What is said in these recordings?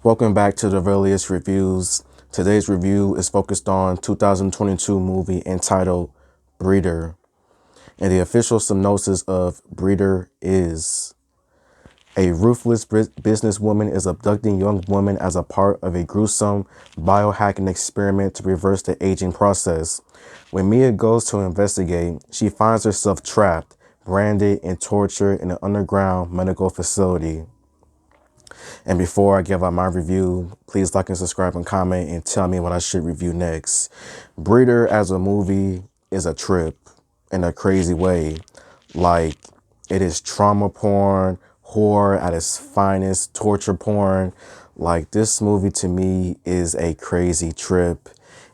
Welcome back to the Relius Reviews. Today's review is focused on 2022 movie entitled Breeder. And the official synopsis of Breeder is: a ruthless businesswoman is abducting young women as a part of a gruesome biohacking experiment to reverse the aging process. When Mia goes to investigate, she finds herself trapped, branded, and tortured in an underground medical facility. And before I give out my review, please like and subscribe and comment and tell me what I should review next. Breeder as a movie is a trip in a crazy way. Like, it is trauma porn, horror at its finest, torture porn. Like, this movie to me is a crazy trip.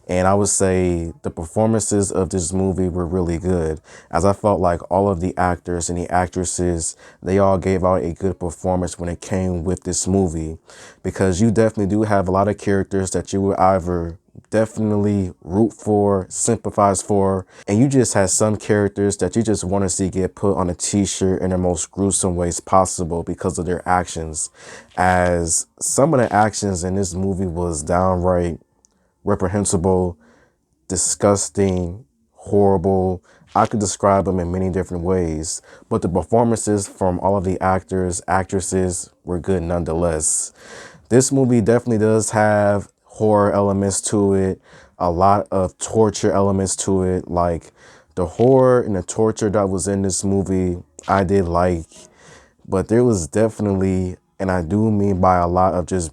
And I would say the performances of this movie were really good, as I felt like all of the actors and the actresses, they all gave out a good performance when it came with this movie, because you definitely do have a lot of characters that you would either definitely root for, sympathize for, and you just had some characters that you just want to see get put on a t-shirt in the most gruesome ways possible because of their actions, as some of the actions in this movie was downright reprehensible, disgusting, horrible. I could describe them in many different ways, but the performances from all of the actors, actresses were good nonetheless. This movie definitely does have horror elements to it, a lot of torture elements to it. Like, the horror and the torture that was in this movie, I did like, but there was definitely, and I do mean by a lot, of just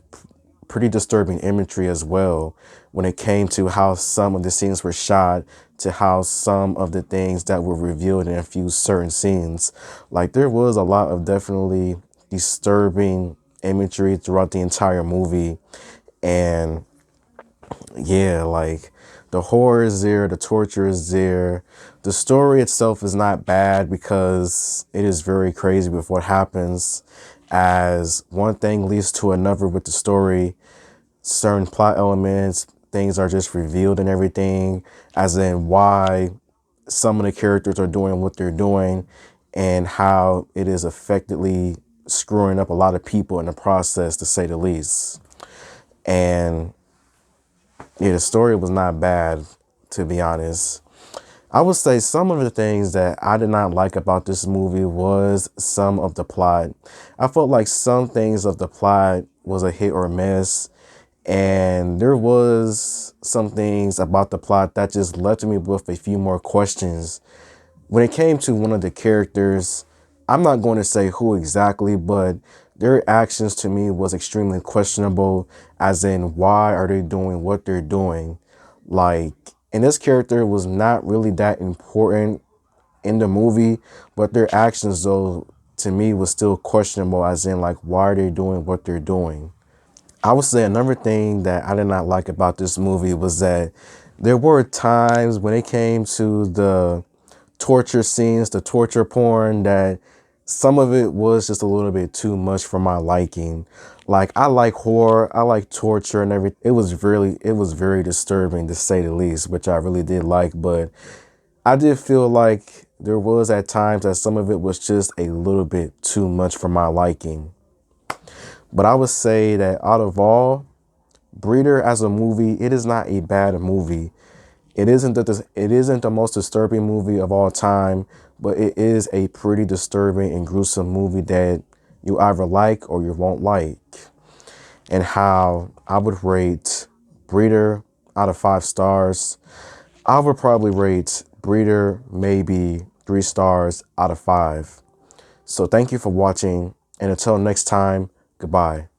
pretty disturbing imagery as well when it came to how some of the scenes were shot, to how some of the things that were revealed in a few certain scenes. Like, there was a lot of definitely disturbing imagery throughout the entire movie. And yeah, like, the horror is there, the torture is there. The story itself is not bad because it is very crazy with what happens, as one thing leads to another with the story. Certain plot elements, things are just revealed and everything, as in why some of the characters are doing what they're doing and how it is effectively screwing up a lot of people in the process, to say the least. And yeah, the story was not bad, to be honest. I would say some of the things that I did not like about this movie was some of the plot. I felt like some things of the plot was a hit or miss, and there was some things about the plot that just left me with a few more questions. When it came to one of the characters, I'm not going to say who exactly, but their actions to me was extremely questionable, as in, why are they doing what they're doing? Like, and this character was not really that important in the movie, but their actions, though, to me was still questionable, as in, like, why are they doing what they're doing? I would say another thing that I did not like about this movie was that there were times when it came to the torture scenes, the torture porn, that some of it was just a little bit too much for my liking. Like, I like horror, I like torture and everything. It was very disturbing, to say the least, which I really did like, but I did feel like there was at times that some of it was just a little bit too much for my liking. But I would say that out of all, Breeder as a movie, it is not a bad movie. It isn't the most disturbing movie of all time, but it is a pretty disturbing and gruesome movie that you either like or you won't like. And how I would rate Breeder out of 5 stars, I would probably rate Breeder maybe 3 stars out of 5. So thank you for watching, and until next time, goodbye.